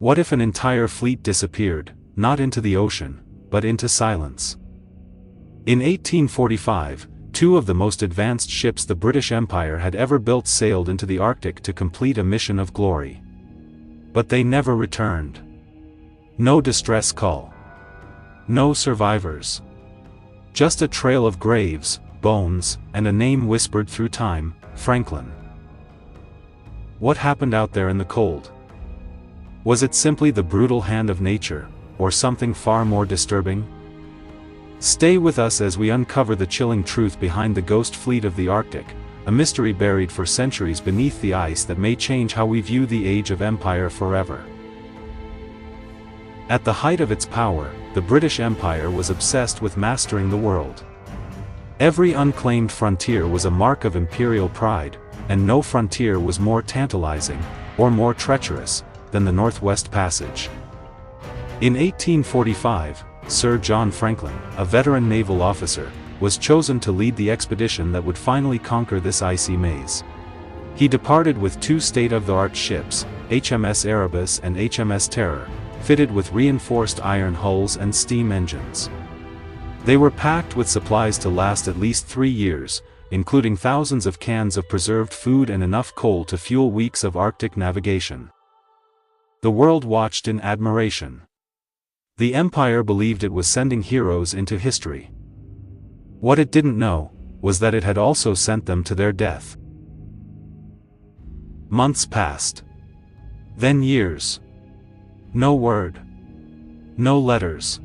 What if an entire fleet disappeared, not into the ocean, but into silence? In 1845, two of the most advanced ships the British Empire had ever built sailed into the Arctic to complete a mission of glory. But they never returned. No distress call. No survivors. Just a trail of graves, bones, and a name whispered through time: Franklin. What happened out there in the cold? Was it simply the brutal hand of nature, or something far more disturbing? Stay with us as we uncover the chilling truth behind the ghost fleet of the Arctic, a mystery buried for centuries beneath the ice that may change how we view the age of empire forever. At the height of its power, the British Empire was obsessed with mastering the world. Every unclaimed frontier was a mark of imperial pride, and no frontier was more tantalizing, or more treacherous, than the Northwest Passage. In 1845, Sir John Franklin, a veteran naval officer, was chosen to lead the expedition that would finally conquer this icy maze. He departed with two state-of-the-art ships, HMS Erebus and HMS Terror, fitted with reinforced iron hulls and steam engines. They were packed with supplies to last at least 3 years, including thousands of cans of preserved food and enough coal to fuel weeks of Arctic navigation. The world watched in admiration. The Empire believed it was sending heroes into history. What it didn't know was that it had also sent them to their death. Months passed. Then years. No word. No letters.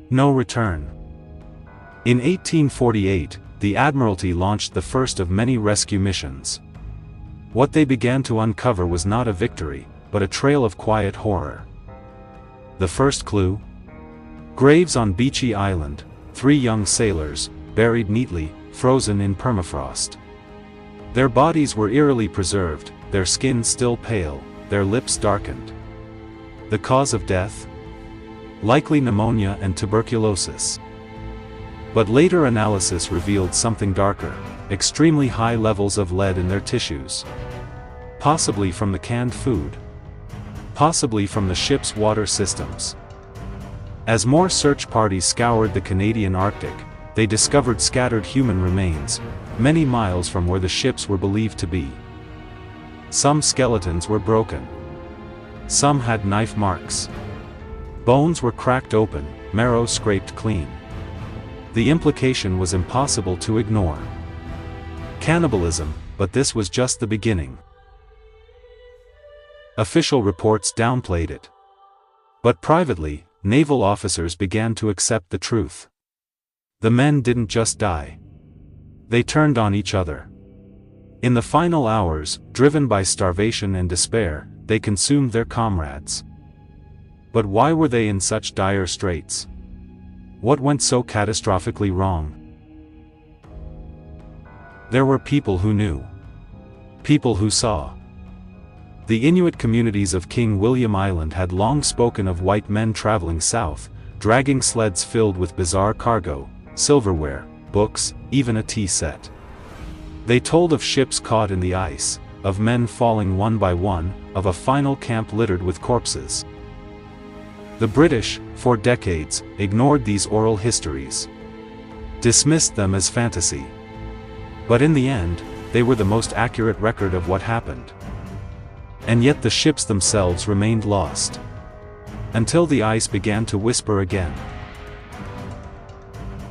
No return. In 1848, the Admiralty launched the first of many rescue missions. What they began to uncover was not a victory, but a trail of quiet horror. The first clue? Graves on Beechy Island, 3 young sailors, buried neatly, frozen in permafrost. Their bodies were eerily preserved, their skin still pale, their lips darkened. The cause of death? Likely pneumonia and tuberculosis. But later analysis revealed something darker: extremely high levels of lead in their tissues. Possibly from the canned food. Possibly from the ship's water systems. As more search parties scoured the Canadian Arctic, they discovered scattered human remains, many miles from where the ships were believed to be. Some skeletons were broken. Some had knife marks. Bones were cracked open, marrow scraped clean. The implication was impossible to ignore. Cannibalism, but this was just the beginning. Official reports downplayed it. But privately, naval officers began to accept the truth. The men didn't just die. They turned on each other. In the final hours, driven by starvation and despair, they consumed their comrades. But why were they in such dire straits? What went so catastrophically wrong? There were people who knew. People who saw. The Inuit communities of King William Island had long spoken of white men traveling south, dragging sleds filled with bizarre cargo, silverware, books, even a tea set. They told of ships caught in the ice, of men falling one by one, of a final camp littered with corpses. The British, for decades, ignored these oral histories. Dismissed them as fantasy. But in the end, they were the most accurate record of what happened. And yet the ships themselves remained lost. Until the ice began to whisper again.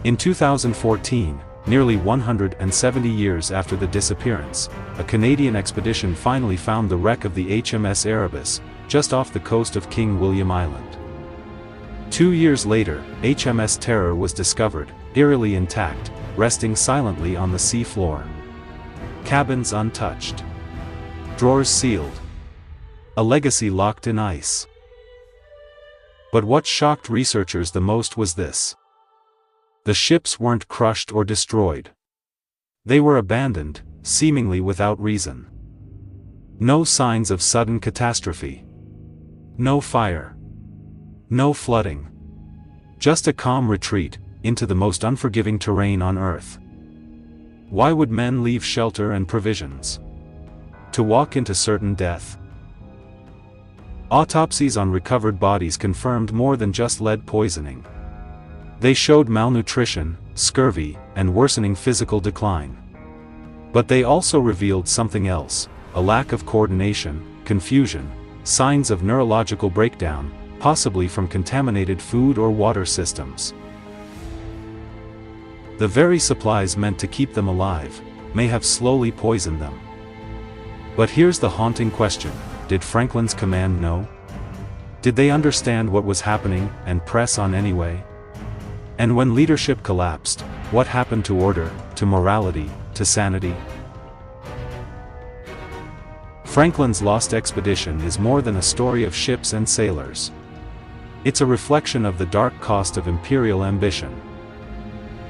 In 2014, nearly 170 years after the disappearance, a Canadian expedition finally found the wreck of the HMS Erebus, just off the coast of King William Island. 2 years later, HMS Terror was discovered, eerily intact, resting silently on the sea floor. Cabins untouched. Drawers sealed. A legacy locked in ice. But what shocked researchers the most was this. The ships weren't crushed or destroyed. They were abandoned, seemingly without reason. No signs of sudden catastrophe. No fire. No flooding. Just a calm retreat into the most unforgiving terrain on Earth. Why would men leave shelter and provisions? To walk into certain death? Autopsies on recovered bodies confirmed more than just lead poisoning. They showed malnutrition, scurvy, and worsening physical decline. But they also revealed something else: a lack of coordination, confusion, signs of neurological breakdown, possibly from contaminated food or water systems. The very supplies meant to keep them alive may have slowly poisoned them. But here's the haunting question: did Franklin's command know? Did they understand what was happening and press on anyway? And when leadership collapsed, what happened to order, to morality, to sanity? Franklin's lost expedition is more than a story of ships and sailors. It's a reflection of the dark cost of imperial ambition.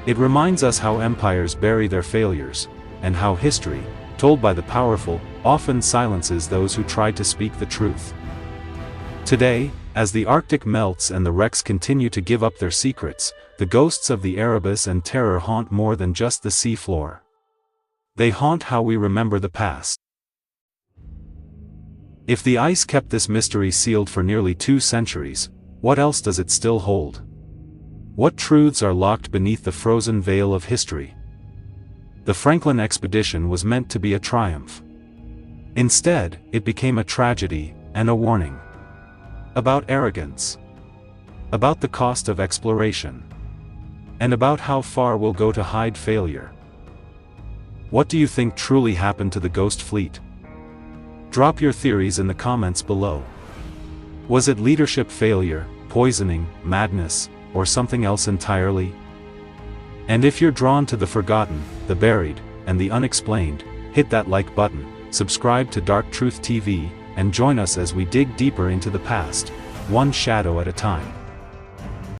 It reminds us how empires bury their failures, and how history, told by the powerful, often silences those who try to speak the truth. Today, as the Arctic melts and the wrecks continue to give up their secrets, the ghosts of the Erebus and Terror haunt more than just the sea floor. They haunt how we remember the past. If the ice kept this mystery sealed for nearly 2 centuries, what else does it still hold? What truths are locked beneath the frozen veil of history? The Franklin expedition was meant to be a triumph. Instead, it became a tragedy and a warning. About arrogance. About the cost of exploration. And about how far we'll go to hide failure. What do you think truly happened to the Ghost Fleet? Drop your theories in the comments below. Was it leadership failure, poisoning, madness, or something else entirely? And if you're drawn to the forgotten, the buried, and the unexplained, hit that like button, subscribe to Dark Truth TV, and join us as we dig deeper into the past, one shadow at a time.